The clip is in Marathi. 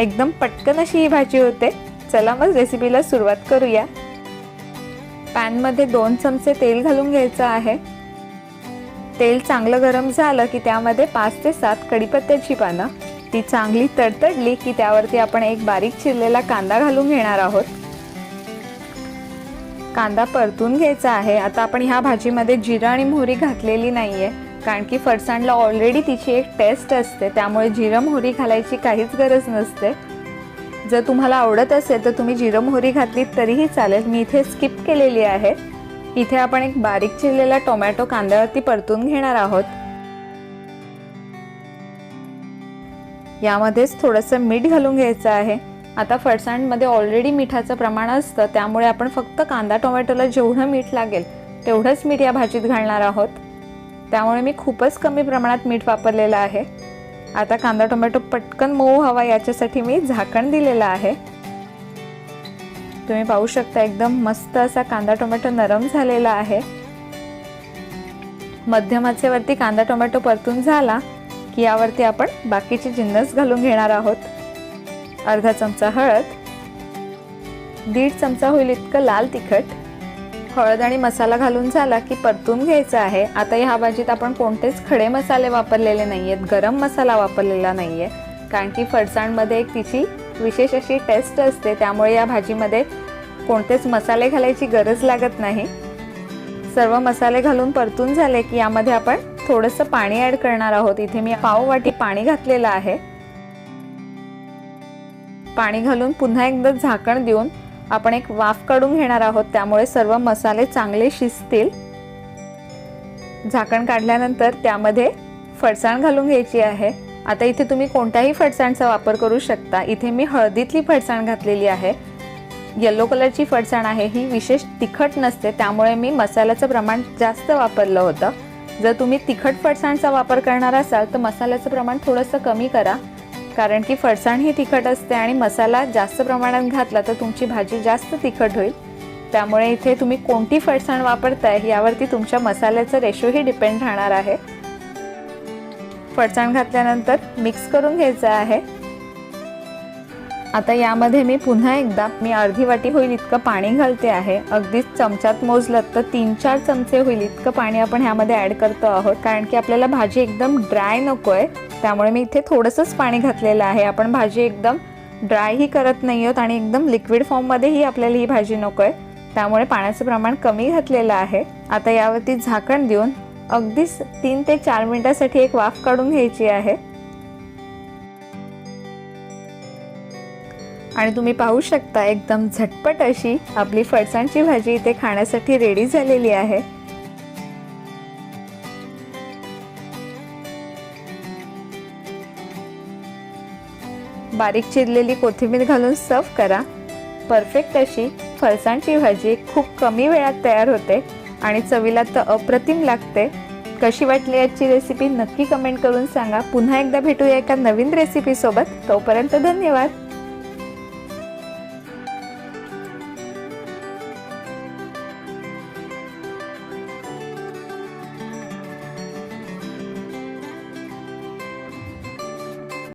एकदम पटकन अशी ही भाजी होते। चला मग रेसिपीला सुरुवात करूया। पॅन मध्ये 2 चमचे तेल घालून घ्यायचं आहे। तेल चांगलं गरम झालं की त्यामध्ये 5 ते 7 कढीपत्त्याची पानं, ती चांगली तडतडली की त्यावरती आपण एक बारीक चिरलेला कांदा घालून घेणार आहोत। कांदा परतून घ्यायचा आहे। आता आपण ह्या भाजीमध्ये जिरा आणि मोहरी घातलेली नाहीये, कारण की फरसाणला ऑलरेडी तिची एक टेस्ट असते, त्यामुळे जिरं मोहरी घालायची काहीच गरज नसते। जर तुम्हाला आवडत असेल तर तुम्ही जिरं मोहरी घातली तरीही चालेल, मी इथे स्किप केलेली आहे। इथे आपण एक बारीक चिरलेला टोमॅटो कांद्यावरती परतून घेणार आहोत। यामध्येच थोडंसं मीठ घालून घ्यायचं आहे। आता फरसाणमध्ये ऑलरेडी मिठाचं प्रमाण असतं, त्यामुळे आपण फक्त कांदा टोमॅटोला जेवढं मीठ लागेल तेवढंच मीठ या भाजीत घालणार आहोत, त्यामुळे मी खूपच कमी प्रमाणात मीठ वापरलेलं आहे। आता कांदा टोमॅटो पटकन मऊ व्हावा याच्यासाठी मी झाकण दिलेलं आहे। तुम्ही पाहू शकता एकदम मस्त असा कांदा टोमॅटो नरम झालेला आहे। मध्यम आचेवरती कांदा टोमॅटो परतून झाला की यावरती आपण बाकीचे जिन्नस घालून घेणार आहोत। अर्धा चमचा हळद, 1.5 चमचा होईल इतकं लाल तिखट, हळद आणि मसाला घालून झाला की परतून घ्यायचा आहे। आता ह्या भाजीत आपण कोणतेच खडे मसाले वापरलेले नाहीयेत, गरम मसाला वापरलेला नाहीये, कारण की फरसाणमध्ये एक तिची विशेष अशी टेस्ट असते, त्यामुळे या भाजीमध्ये कोणतेच मसाले घालायची गरज लागत नाही। सर्व मसाले घालून परतून झाले की यामध्ये आपण थोडंसं पाणी ऍड करणार आहोत। इथे मी पाव वाटी पाणी घातलेलं आहे। पाणी घालून पुन्हा एकदा झाकण देऊन आपण एक वाफ काढून घेणार आहोत, त्यामुळे सर्व मसाले चांगले शिजतील। झाकण काढल्यानंतर त्यामध्ये फरसाण घालून घ्यायची आहे। आता इथे तुम्ही कोणत्याही फरसाणचा वापर करू शकता। इथे मी हळदीतली फरसाण घातलेली आहे। येलो कलरची फरसाण आहे, ही विशेष तिखट नसते, त्यामुळे मी मसाल्याचं प्रमाण जास्त वापरलं होतं। जर तुम्ही तिखट फरसाणचा वापर करणार असाल तर मसाल्याचं प्रमाण थोडंसं कमी करा, कारण की फरसाण ही तिखट असते आणि मसाला जास्त प्रमाणात घातला तर तुमची भाजी जास्त तिखट होईल। त्यामुळे इथे तुम्ही कोणती फरसाण वापरताय यावरती तुमच्या मसाल्याचं रेशोही डिपेंड राहणार आहे। फरसाण घातल्यानंतर मिक्स करून घ्यायचं आहे। आता यामध्ये मी पुन्हा एकदा अर्धी वाटी होईल इतकं पाणी घालते आहे। अगदीच चमच्यात मोजलं तर 3-4 चमचे होईल इतकं पाणी आपण ह्यामध्ये ऍड करतो आहोत, कारण की आपल्याला भाजी एकदम ड्राय नकोय, त्यामुळे मी इथे थोडंसंच पाणी घातलेलं आहे। आपण भाजी एकदम ड्राय ही करत नाही आहोत आणि एकदम लिक्विड फॉर्म मध्येही आपल्याला ही भाजी नकोय, त्यामुळे पाण्याचं प्रमाण कमी घातलेलं आहे। आता यावरती झाकण देऊन अगदीच 3 ते 4 मिनिटांसाठी एक वाफ काढून घ्यायची आहे। आणि तुम्ही पाहू शकता एकदम झटपट अशी आपली फरसाणची भाजी इथे खाण्यासाठी रेडी झालेली आहे। बारीक चिरलेली कोथिंबीर घालून सर्व करा। परफेक्ट अशी फरसाणची भाजी खूप कमी वेळात तयार होते आणि चवीला तर अप्रतिम लागते। कशी वाटली आजची रेसिपी नक्की कमेंट करून सांगा। पुन्हा एकदा भेटूया एका नवीन रेसिपी सोबत, तोपर्यंत धन्यवाद।